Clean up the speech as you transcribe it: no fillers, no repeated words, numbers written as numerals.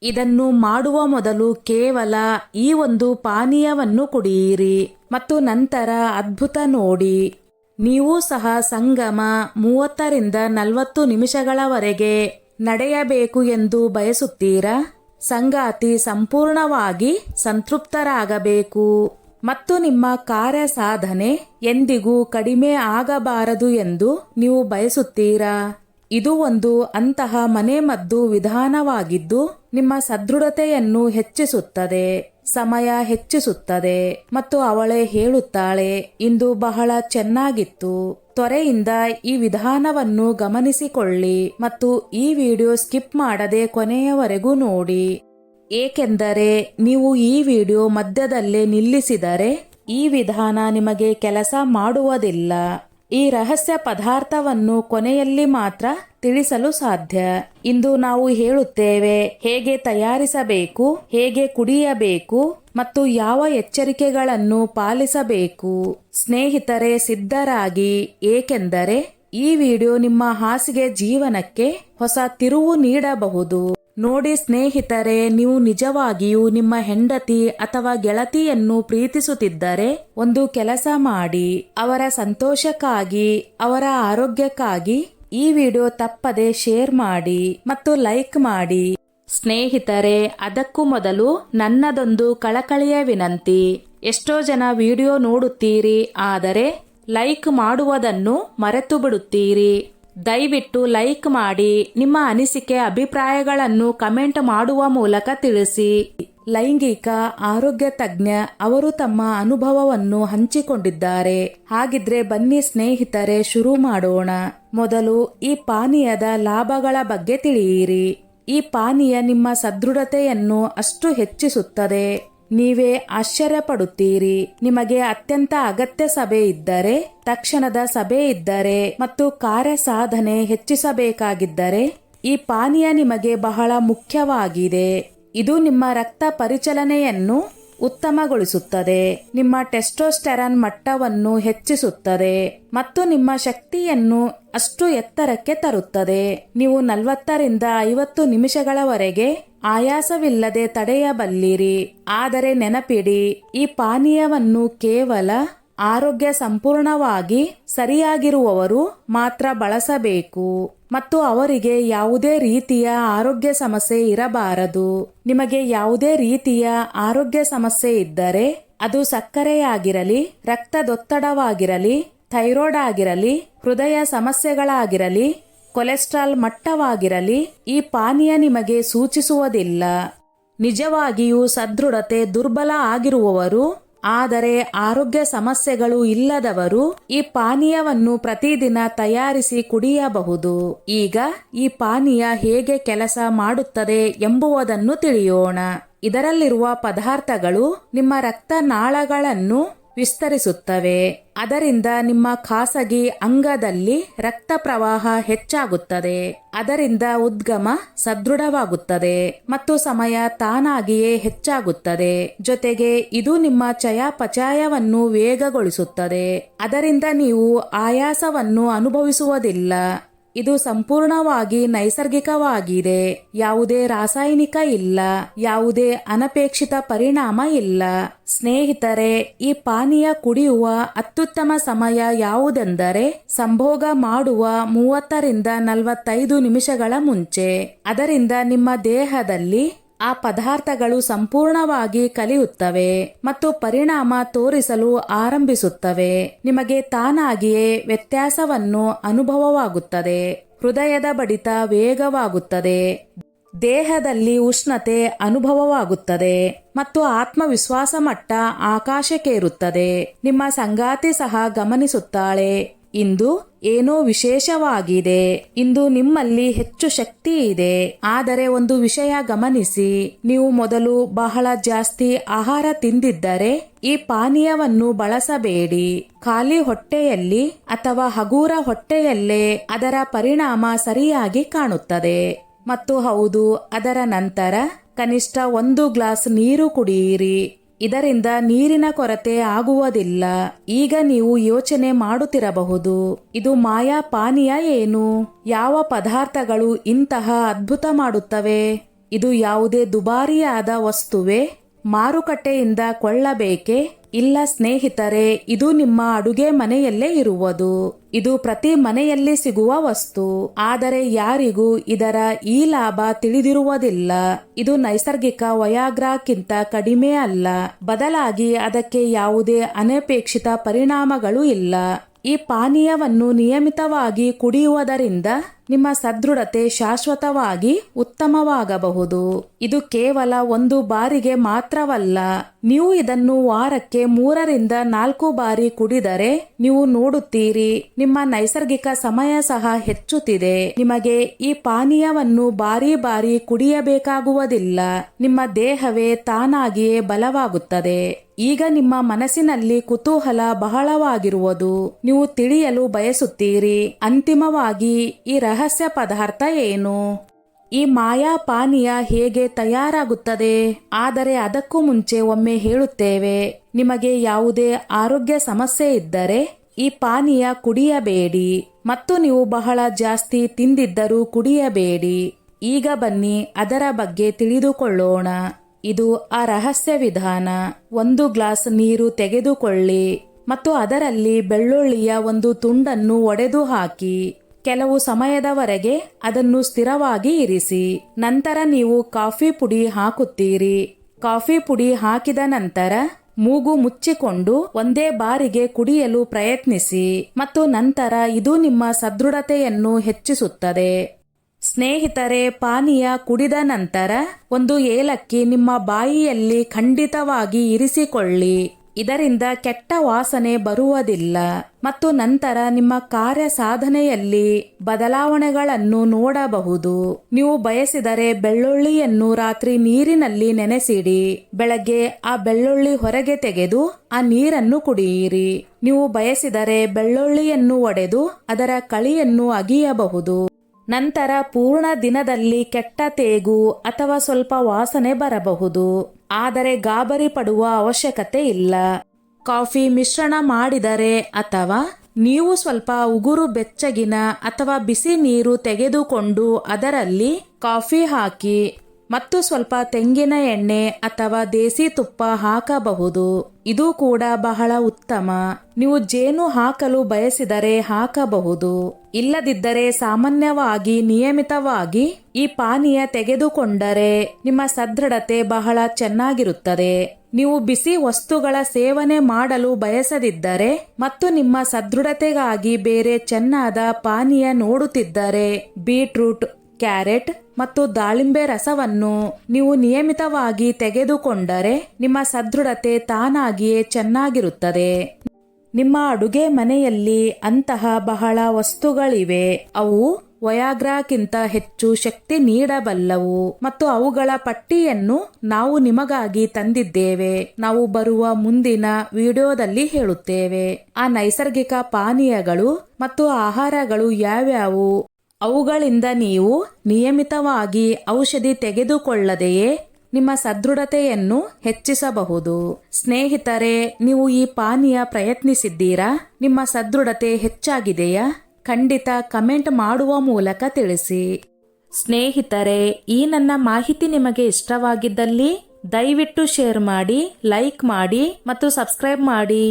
ಇದನ್ನು ಮಾಡುವ ಮೊದಲು ಕೇವಲ ಈ ಒಂದು ಪಾನೀಯವನ್ನು ಕುಡಿಯಿರಿ ಮತ್ತು ನಂತರ ಅದ್ಭುತ ನೋಡಿ. ನೀವು ಸಹ ಸಂಗಮ 30ರಿಂದ 40 ನಿಮಿಷಗಳವರೆಗೆ ನಡೆಯಬೇಕು ಎಂದು ಬಯಸುತ್ತೀರಾ? ಸಂಗಾತಿ ಸಂಪೂರ್ಣವಾಗಿ ಸಂತೃಪ್ತರಾಗಬೇಕು ಮತ್ತು ನಿಮ್ಮ ಕಾರ್ಯ ಸಾಧನೆ ಎಂದಿಗೂ ಕಡಿಮೆ ಆಗಬಾರದು ಎಂದು ನೀವು ಬಯಸುತ್ತೀರಾ? ಇದು ಒಂದು ಅಂತಹ ಮನೆಮದ್ದು ವಿಧಾನವಾಗಿದ್ದು ನಿಮ್ಮ ಸದೃಢತೆಯನ್ನು ಹೆಚ್ಚಿಸುತ್ತದೆ, ಸಮಯ ಹೆಚ್ಚಿಸುತ್ತದೆ. ಮತ್ತು ಅವಳೇ ಹೇಳುತ್ತಾಳೆ, ಇಂದು ಬಹಳ ಚೆನ್ನಾಗಿತ್ತು. ತ್ವರೆಯಿಂದ ಈ ವಿಧಾನವನ್ನು ಗಮನಿಸಿಕೊಳ್ಳಿ ಮತ್ತು ಈ ವಿಡಿಯೋ ಸ್ಕಿಪ್ ಮಾಡದೆ ಕೊನೆಯವರೆಗೂ ನೋಡಿ, ಏಕೆಂದರೆ ನೀವು ಈ ವಿಡಿಯೋ ಮಧ್ಯದಲ್ಲೇ ನಿಲ್ಲಿಸಿದರೆ ಈ ವಿಧಾನ ನಿಮಗೆ ಕೆಲಸ ಮಾಡುವುದಿಲ್ಲ. ಈ ರಹಸ್ಯ ಪದಾರ್ಥವನ್ನು ಕೊನೆಯಲ್ಲಿ ಮಾತ್ರ ತಿಳಿಸಲು ಸಾಧ್ಯ. ಇಂದು ನಾವು ಹೇಳುತ್ತೇವೆ ಹೇಗೆ ತಯಾರಿಸಬೇಕು, ಹೇಗೆ ಕುಡಿಯಬೇಕು ಮತ್ತು ಯಾವ ಎಚ್ಚರಿಕೆಗಳನ್ನು ಪಾಲಿಸಬೇಕು. ಸ್ನೇಹಿತರೆ, ಸಿದ್ಧರಾಗಿ, ಏಕೆಂದರೆ ಈ ವಿಡಿಯೋ ನಿಮ್ಮ ಹಾಸಿಗೆ ಜೀವನಕ್ಕೆ ಹೊಸ ತಿರುವು ನೀಡಬಹುದು. ನೋಡಿ ಸ್ನೇಹಿತರೆ, ನೀವು ನಿಜವಾಗಿಯೂ ನಿಮ್ಮ ಹೆಂಡತಿ ಅಥವಾ ಗೆಳತಿಯನ್ನು ಪ್ರೀತಿಸುತ್ತಿದ್ದರೆ ಒಂದು ಕೆಲಸ ಮಾಡಿ. ಅವರ ಸಂತೋಷಕ್ಕಾಗಿ, ಅವರ ಆರೋಗ್ಯಕ್ಕಾಗಿ ಈ ವಿಡಿಯೋ ತಪ್ಪದೆ ಶೇರ್ ಮಾಡಿ ಮತ್ತು ಲೈಕ್ ಮಾಡಿ. ಸ್ನೇಹಿತರೆ, ಅದಕ್ಕೂ ಮೊದಲು ನನ್ನದೊಂದು ಕಳಕಳಿಯ ವಿನಂತಿ. ಎಷ್ಟೋ ಜನ ವಿಡಿಯೋ ನೋಡುತ್ತೀರಿ, ಆದರೆ ಲೈಕ್ ಮಾಡುವುದನ್ನು ಮರೆತು ಬಿಡುತ್ತೀರಿ. ದಯವಿಟ್ಟು ಲೈಕ್ ಮಾಡಿ. ನಿಮ್ಮ ಅನಿಸಿಕೆ ಅಭಿಪ್ರಾಯಗಳನ್ನು ಕಮೆಂಟ್ ಮಾಡುವ ಮೂಲಕ ತಿಳಿಸಿ. ಲೈಂಗಿಕ ಆರೋಗ್ಯ ತಜ್ಞ ಅವರು ತಮ್ಮ ಅನುಭವವನ್ನು ಹಂಚಿಕೊಂಡಿದ್ದಾರೆ. ಹಾಗಿದ್ರೆ ಬನ್ನಿ ಸ್ನೇಹಿತರೆ, ಶುರು ಮಾಡೋಣ. ಮೊದಲು ಈ ಪಾನೀಯದ ಲಾಭಗಳ ಬಗ್ಗೆ ತಿಳಿಯಿರಿ. ಈ ಪಾನೀಯ ನಿಮ್ಮ ಸದೃಢತೆಯನ್ನು ಅಷ್ಟು ಹೆಚ್ಚಿಸುತ್ತದೆ, ನೀವೇ ಆಶ್ಚರ್ಯಪಡುತ್ತೀರಿ. ನಿಮಗೆ ಅತ್ಯಂತ ಅಗತ್ಯ ಸಭೆ ಇದ್ದರೆ, ತಕ್ಷಣದ ಸಭೆ ಇದ್ದರೆ ಮತ್ತು ಕಾರ್ಯ ಸಾಧನೆ ಹೆಚ್ಚಿಸಬೇಕಾಗಿದ್ದರೆ ಈ ಪಾನೀಯ ನಿಮಗೆ ಬಹಳ ಮುಖ್ಯವಾಗಿದೆ. ಇದು ನಿಮ್ಮ ರಕ್ತ ಪರಿಚಲನೆಯನ್ನು ಉತ್ತಮಗೊಳಿಸುತ್ತದೆ, ನಿಮ್ಮ ಟೆಸ್ಟೋಸ್ಟೆರಾನ್ ಮಟ್ಟವನ್ನು ಹೆಚ್ಚಿಸುತ್ತದೆ ಮತ್ತು ನಿಮ್ಮ ಶಕ್ತಿಯನ್ನು ಅಷ್ಟು ಎತ್ತರಕ್ಕೆ ತರುತ್ತದೆ. ನೀವು 40ರಿಂದ 50 ನಿಮಿಷಗಳವರೆಗೆ ಆಯಾಸವಿಲ್ಲದೆ ತಡೆಯಬಲ್ಲಿರಿ. ಆದರೆ ನೆನಪಿಡಿ, ಈ ಪಾನೀಯವನ್ನು ಕೇವಲ ಆರೋಗ್ಯ ಸಂಪೂರ್ಣವಾಗಿ ಸರಿಯಾಗಿರುವವರು ಮಾತ್ರ ಬಳಸಬೇಕು ಮತ್ತು ಅವರಿಗೆ ಯಾವುದೇ ರೀತಿಯ ಆರೋಗ್ಯ ಸಮಸ್ಯೆ ಇರಬಾರದು. ನಿಮಗೆ ಯಾವುದೇ ರೀತಿಯ ಆರೋಗ್ಯ ಸಮಸ್ಯೆ ಇದ್ದರೆ, ಅದು ಸಕ್ಕರೆಯಾಗಿರಲಿ, ರಕ್ತದೊತ್ತಡವಾಗಿರಲಿ, ಥೈರಾಯ್ಡ್ ಆಗಿರಲಿ, ಹೃದಯ ಸಮಸ್ಯೆಗಳಾಗಿರಲಿ, ಕೊಲೆಸ್ಟ್ರಾಲ್ ಮಟ್ಟವಾಗಿರಲಿ, ಈ ಪಾನೀಯ ನಿಮಗೆ ಸೂಚಿಸುವುದಿಲ್ಲ. ನಿಜವಾಗಿಯೂ ಸದೃಢತೆ ದುರ್ಬಲ ಆಗಿರುವವರು, ಆದರೆ ಆರೋಗ್ಯ ಸಮಸ್ಯೆಗಳು ಇಲ್ಲದವರು ಈ ಪಾನೀಯವನ್ನು ಪ್ರತಿದಿನ ತಯಾರಿಸಿ ಕುಡಿಯಬಹುದು. ಈಗ ಈ ಪಾನೀಯ ಹೇಗೆ ಕೆಲಸ ಮಾಡುತ್ತದೆ ಎಂಬುದನ್ನು ತಿಳಿಯೋಣ. ಇದರಲ್ಲಿರುವ ಪದಾರ್ಥಗಳು ನಿಮ್ಮ ರಕ್ತನಾಳಗಳನ್ನು ವಿಸ್ತರಿಸುತ್ತವೆ. ಅದರಿಂದ ನಿಮ್ಮ ಖಾಸಗಿ ಅಂಗದಲ್ಲಿ ರಕ್ತ ಪ್ರವಾಹ ಹೆಚ್ಚಾಗುತ್ತದೆ. ಅದರಿಂದ ಉದ್ಗಮ ಸದೃಢವಾಗುತ್ತದೆ ಮತ್ತು ಸಮಯ ತಾನಾಗಿಯೇ ಹೆಚ್ಚಾಗುತ್ತದೆ. ಜೊತೆಗೆ ಇದು ನಿಮ್ಮ ಚಯಾಪಚಯವನ್ನು ವೇಗಗೊಳಿಸುತ್ತದೆ. ಅದರಿಂದ ನೀವು ಆಯಾಸವನ್ನು ಅನುಭವಿಸುವುದಿಲ್ಲ. ಇದು ಸಂಪೂರ್ಣವಾಗಿ ನೈಸರ್ಗಿಕವಾಗಿದೆ. ಯಾವುದೇ ರಾಸಾಯನಿಕ ಇಲ್ಲ, ಯಾವುದೇ ಅನಪೇಕ್ಷಿತ ಪರಿಣಾಮ ಇಲ್ಲ. ಸ್ನೇಹಿತರೆ, ಈ ಪಾನೀಯ ಕುಡಿಯುವ ಅತ್ಯುತ್ತಮ ಸಮಯ ಯಾವುದೆಂದರೆ ಸಂಭೋಗ ಮಾಡುವ 30ರಿಂದ 45 ನಿಮಿಷಗಳ ಮುಂಚೆ. ಅದರಿಂದ ನಿಮ್ಮ ದೇಹದಲ್ಲಿ ಆ ಪದಾರ್ಥಗಳು ಸಂಪೂರ್ಣವಾಗಿ ಕಲಿಯುತ್ತವೆ ಮತ್ತು ಪರಿಣಾಮ ತೋರಿಸಲು ಆರಂಭಿಸುತ್ತವೆ. ನಿಮಗೆ ತಾನಾಗಿಯೇ ವ್ಯತ್ಯಾಸವನ್ನು ಅನುಭವವಾಗುತ್ತದೆ. ಹೃದಯದ ಬಡಿತ ವೇಗವಾಗುತ್ತದೆ, ದೇಹದಲ್ಲಿ ಉಷ್ಣತೆ ಅನುಭವವಾಗುತ್ತದೆ ಮತ್ತು ಆತ್ಮವಿಶ್ವಾಸ ಮಟ್ಟ ಆಕಾಶಕ್ಕೇರುತ್ತದೆ. ನಿಮ್ಮ ಸಂಗಾತಿ ಸಹ ಗಮನಿಸುತ್ತಾಳೆ, ಇಂದು ಏನೋ ವಿಶೇಷವಾಗಿದೆ, ಇಂದು ನಿಮ್ಮಲ್ಲಿ ಹೆಚ್ಚು ಶಕ್ತಿ ಇದೆ. ಆದರೆ ಒಂದು ವಿಷಯ ಗಮನಿಸಿ, ನೀವು ಮೊದಲು ಬಹಳ ಜಾಸ್ತಿ ಆಹಾರ ತಿಂದಿದ್ದರೆ ಈ ಪಾನೀಯವನ್ನು ಬಳಸಬೇಡಿ. ಖಾಲಿ ಹೊಟ್ಟೆಯಲ್ಲಿ ಅಥವಾ ಹಗೂರ ಹೊಟ್ಟೆಯಲ್ಲೇ ಅದರ ಪರಿಣಾಮ ಸರಿಯಾಗಿ ಕಾಣುತ್ತದೆ. ಮತ್ತು ಹೌದು, ಅದರ ನಂತರ ಕನಿಷ್ಠ 1 ಗ್ಲಾಸ್ ನೀರು ಕುಡಿಯಿರಿ. ಇದರಿಂದ ನೀರಿನ ಕೊರತೆ ಆಗುವುದಿಲ್ಲ. ಈಗ ನೀವು ಯೋಚನೆ ಮಾಡುತ್ತಿರಬಹುದು, ಇದು ಮಾಯಾ ಪಾನೀಯ ಏನು? ಯಾವ ಪದಾರ್ಥಗಳು ಇಂತಹ ಅದ್ಭುತ ಮಾಡುತ್ತವೆ? ಇದು ಯಾವುದೇ ದುಬಾರಿಯಾದ ವಸ್ತುವೇ? ಮಾರುಕಟ್ಟೆಯಿಂದ ಕೊಳ್ಳಬೇಕೇ? ಇಲ್ಲ ಸ್ನೇಹಿತರೆ, ಇದು ನಿಮ್ಮ ಅಡುಗೆ ಮನೆಯಲ್ಲೇ ಇರುವುದು. ಇದು ಪ್ರತಿ ಮನೆಯಲ್ಲಿ ಸಿಗುವ ವಸ್ತು. ಆದರೆ ಯಾರಿಗೂ ಇದರ ಈ ಲಾಭ ತಿಳಿದಿರುವುದಿಲ್ಲ. ಇದು ನೈಸರ್ಗಿಕ ವಯಾಗ್ರಾಕ್ಕಿಂತ ಕಡಿಮೆ ಅಲ್ಲ. ಬದಲಾಗಿ ಅದಕ್ಕೆ ಯಾವುದೇ ಅನಪೇಕ್ಷಿತ ಪರಿಣಾಮಗಳು ಇಲ್ಲ. ಈ ಪಾನೀಯವನ್ನು ನಿಯಮಿತವಾಗಿ ಕುಡಿಯುವುದರಿಂದ ನಿಮ್ಮ ಸದೃಢತೆ ಶಾಶ್ವತವಾಗಿ ಉತ್ತಮವಾಗಬಹುದು. ಇದು ಕೇವಲ ಒಂದು ಬಾರಿಗೆ ಮಾತ್ರವಲ್ಲ. ನೀವು ಇದನ್ನು ವಾರಕ್ಕೆ 3-4 ಬಾರಿ ಕುಡಿದರೆ ನೀವು ನೋಡುತ್ತೀರಿ, ನಿಮ್ಮ ನೈಸರ್ಗಿಕ ಸಮಯ ಸಹ ಹೆಚ್ಚುತ್ತಿದೆ. ನಿಮಗೆ ಈ ಪಾನೀಯವನ್ನು ಬಾರಿ ಬಾರಿ ಕುಡಿಯಬೇಕಾಗುವುದಿಲ್ಲ. ನಿಮ್ಮ ದೇಹವೇ ತಾನಾಗಿಯೇ ಬಲವಾಗುತ್ತದೆ. ಈಗ ನಿಮ್ಮ ಮನಸ್ಸಿನಲ್ಲಿ ಕುತೂಹಲ ಬಹಳವಾಗಿರುವುದು. ನೀವು ತಿಳಿಯಲು ಬಯಸುತ್ತೀರಿ, ಅಂತಿಮವಾಗಿ ಈ ರಹಸ್ಯ ಪದಾರ್ಥ ಏನು? ಈ ಮಾಯಾ ಪಾನೀಯ ಹೇಗೆ ತಯಾರಾಗುತ್ತದೆ? ಆದರೆ ಅದಕ್ಕೂ ಮುಂಚೆ ಒಮ್ಮೆ ಹೇಳುತ್ತೇವೆ, ನಿಮಗೆ ಯಾವುದೇ ಆರೋಗ್ಯ ಸಮಸ್ಯೆ ಇದ್ದರೆ ಈ ಪಾನೀಯ ಕುಡಿಯಬೇಡಿ. ಮತ್ತು ನೀವು ಬಹಳ ಜಾಸ್ತಿ ತಿಂದಿದ್ದರೂ ಕುಡಿಯಬೇಡಿ. ಈಗ ಬನ್ನಿ ಅದರ ಬಗ್ಗೆ ತಿಳಿದುಕೊಳ್ಳೋಣ. ಇದು ಆ ರಹಸ್ಯ ವಿಧಾನ. 1 ಗ್ಲಾಸ್ ನೀರು ತೆಗೆದುಕೊಳ್ಳಿ ಮತ್ತು ಅದರಲ್ಲಿ ಬೆಳ್ಳುಳ್ಳಿಯ ಒಂದು ತುಂಡನ್ನು ಒಡೆದು ಹಾಕಿ. ಕೆಲವು ಸಮಯದವರೆಗೆ ಅದನ್ನು ಸ್ಥಿರವಾಗಿ ಇರಿಸಿ. ನಂತರ ನೀವು ಕಾಫಿ ಪುಡಿ ಹಾಕುತ್ತೀರಿ. ಕಾಫಿ ಪುಡಿ ಹಾಕಿದ ನಂತರ ಮೂಗು ಮುಚ್ಚಿಕೊಂಡು ಒಂದೇ ಬಾರಿಗೆ ಕುಡಿಯಲು ಪ್ರಯತ್ನಿಸಿ ಮತ್ತು ನಂತರ ಇದು ನಿಮ್ಮ ಸದೃಢತೆಯನ್ನು ಹೆಚ್ಚಿಸುತ್ತದೆ. ಸ್ನೇಹಿತರೆ, ಪಾನೀಯ ಕುಡಿದ ನಂತರ 1 ಏಲಕ್ಕಿ ನಿಮ್ಮ ಬಾಯಿಯಲ್ಲಿ ಖಂಡಿತವಾಗಿ ಇರಿಸಿಕೊಳ್ಳಿ. ಇದರಿಂದ ಕೆಟ್ಟ ವಾಸನೆ ಬರುವುದಿಲ್ಲ ಮತ್ತು ನಂತರ ನಿಮ್ಮ ಕಾರ್ಯ ಸಾಧನೆಯಲ್ಲಿ ಬದಲಾವಣೆಗಳನ್ನು ನೋಡಬಹುದು. ನೀವು ಬಯಸಿದರೆ ಬೆಳ್ಳುಳ್ಳಿಯನ್ನು ರಾತ್ರಿ ನೀರಿನಲ್ಲಿ ನೆನೆಸಿಡಿ. ಬೆಳಗ್ಗೆ ಆ ಬೆಳ್ಳುಳ್ಳಿ ಹೊರಗೆ ತೆಗೆದು ಆ ನೀರನ್ನು ಕುಡಿಯಿರಿ. ನೀವು ಬಯಸಿದರೆ ಬೆಳ್ಳುಳ್ಳಿಯನ್ನು ಒಡೆದು ಅದರ ಕಳಿಯನ್ನು ಅಗಿಯಬಹುದು. ನಂತರ ಪೂರ್ಣ ದಿನದಲ್ಲಿ ಕೆಟ್ಟ ತೇಗು ಅಥವಾ ಸ್ವಲ್ಪ ವಾಸನೆ ಬರಬಹುದು. ಆದರೆ ಗಾಬರಿ ಪಡುವ ಅವಶ್ಯಕತೆ ಇಲ್ಲ. ಕಾಫಿ ಮಿಶ್ರಣ ಮಾಡಿದರೆ ಅಥವಾ ನೀವು ಸ್ವಲ್ಪ ಉಗುರು ಬೆಚ್ಚಗಿನ ಅಥವಾ ಬಿಸಿ ನೀರು ತೆಗೆದುಕೊಂಡು ಅದರಲ್ಲಿ ಕಾಫಿ ಹಾಕಿ ಮತ್ತು ಸ್ವಲ್ಪ ತೆಂಗಿನ ಎಣ್ಣೆ ಅಥವಾ ದೇಸಿ ತುಪ್ಪ ಹಾಕಬಹುದು. ಇದು ಕೂಡ ಬಹಳ ಉತ್ತಮ. ನೀವು ಜೇನು ಹಾಕಲು ಬಯಸಿದರೆ ಹಾಕಬಹುದು. ಇಲ್ಲದಿದ್ದರೆ ಸಾಮಾನ್ಯವಾಗಿ ನಿಯಮಿತವಾಗಿ ಈ ಪಾನೀಯ ತೆಗೆದುಕೊಂಡರೆ ನಿಮ್ಮ ಸದೃಢತೆ ಬಹಳ ಚೆನ್ನಾಗಿರುತ್ತದೆ. ನೀವು ಬಿಸಿ ವಸ್ತುಗಳ ಸೇವನೆ ಮಾಡಲು ಬಯಸದಿದ್ದರೆ ಮತ್ತು ನಿಮ್ಮ ಸದೃಢತೆಗಾಗಿ ಬೇರೆ ಚೆನ್ನಾದ ಪಾನೀಯ ನೋಡುತ್ತಿದ್ದರೆ ಬೀಟ್ರೂಟ್, ಕ್ಯಾರೆಟ್ ಮತ್ತು ದಾಳಿಂಬೆ ರಸವನ್ನು ನೀವು ನಿಯಮಿತವಾಗಿ ತೆಗೆದುಕೊಂಡರೆ ನಿಮ್ಮ ಸದೃಢತೆ ತಾನಾಗಿಯೇ ಚೆನ್ನಾಗಿರುತ್ತದೆ. ನಿಮ್ಮ ಅಡುಗೆ ಮನೆಯಲ್ಲಿ ಅಂತಹ ಬಹಳ ವಸ್ತುಗಳಿವೆ. ಅವು ವಯಾಗ್ರಾಕ್ಕಿಂತ ಹೆಚ್ಚು ಶಕ್ತಿ ನೀಡಬಲ್ಲವು ಮತ್ತು ಅವುಗಳ ಪಟ್ಟಿಯನ್ನು ನಾವು ನಿಮಗಾಗಿ ತಂದಿದ್ದೇವೆ. ನಾವು ಬರುವ ಮುಂದಿನ ವಿಡಿಯೋದಲ್ಲಿ ಹೇಳುತ್ತೇವೆ. ಆ ನೈಸರ್ಗಿಕ ಪಾನೀಯಗಳು ಮತ್ತು ಆಹಾರಗಳು ಯಾವ್ಯಾವು? ಅವುಗಳಿಂದ ನೀವು ನಿಯಮಿತವಾಗಿ ಔಷಧಿ ತೆಗೆದುಕೊಳ್ಳದೆಯೇ ನಿಮ್ಮ ಸದೃಢತೆಯನ್ನು ಹೆಚ್ಚಿಸಬಹುದು. ಸ್ನೇಹಿತರೆ, ನೀವು ಈ ಪಾನೀಯ ಪ್ರಯತ್ನಿಸಿದ್ದೀರಾ? ನಿಮ್ಮ ಸದೃಢತೆ ಹೆಚ್ಚಾಗಿದೆಯಾ? ಖಂಡಿತ ಕಮೆಂಟ್ ಮಾಡುವ ಮೂಲಕ ತಿಳಿಸಿ. ಸ್ನೇಹಿತರೆ, ಈ ನನ್ನ ಮಾಹಿತಿ ನಿಮಗೆ ಇಷ್ಟವಾಗಿದ್ದಲ್ಲಿ ದಯವಿಟ್ಟು ಶೇರ್ ಮಾಡಿ, ಲೈಕ್ ಮಾಡಿ ಮತ್ತು ಸಬ್ಸ್ಕ್ರೈಬ್ ಮಾಡಿ.